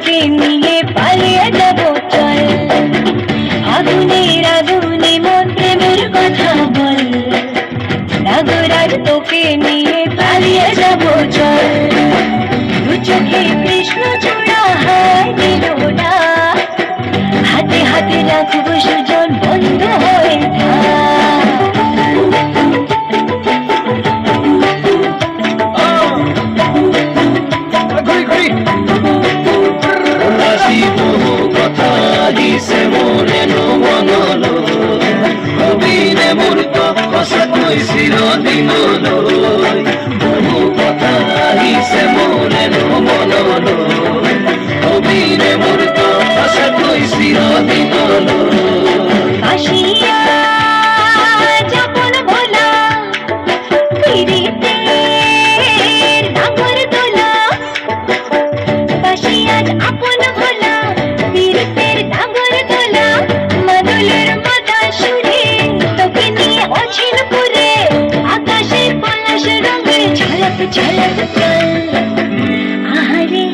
তোকে নিয়ে পালিয়ে যাব চল আগুনের আগুনে মন প্রেমের কথা বল নাগরাজ তোকে নিয়ে পালিয়ে যাব চল দু চোখে কৃষ্ণ চূড়া হায় দিল না হাতে হাতে রাখবো সুজন বন্ধু হয়ে চিরদিনলৈ বহু কথা আহিছে মনে মনলৈ কবিৰে মোৰ সঁচাকৈ চিৰদিনলৈ আসিয়া যাপন ভোলা পীড়িতের নাগর দোলা আসিয়া আপন ভোলা পীড়িতের নাগর দোলা মাদলের মাথা সুরে তোকে নিয়ে অছিন পুরে আকাশের পলাশ রঙে ঝলক ঝলক চল আহারে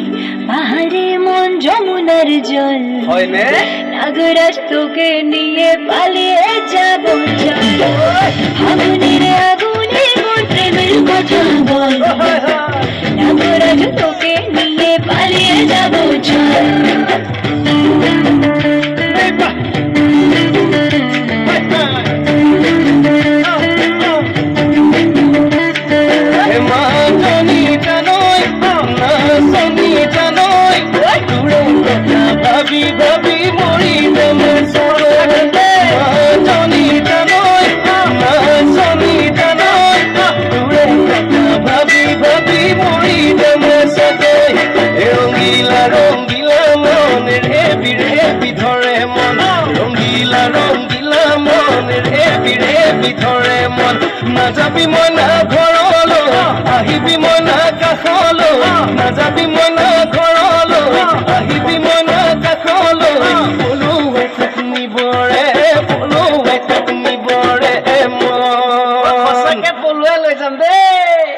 পাহাড়ে মন যমুনার জল হয়নে নাগরাজ তোকে নিয়ে পালিয়ে যাব চল আগুনের আগুনে মন প্রেমের কথা বল নাগরাজ তোকে নিয়ে পালিয়ে যাব চল ভাবি ভাবি মরি দেমে জনি জানই জনি জানই ভাবি ভাবি মরি দেমে সদয় রঙ্গিলা রঙ্গিলা মনের হেবি হেবি ধরে মন রঙ্গিলা রঙ্গিলা মনের হেবি হেবি ধরে মন নাযাবি মই না ঘৰলৈ আহিবি মই না কাষলৈ নাযাবি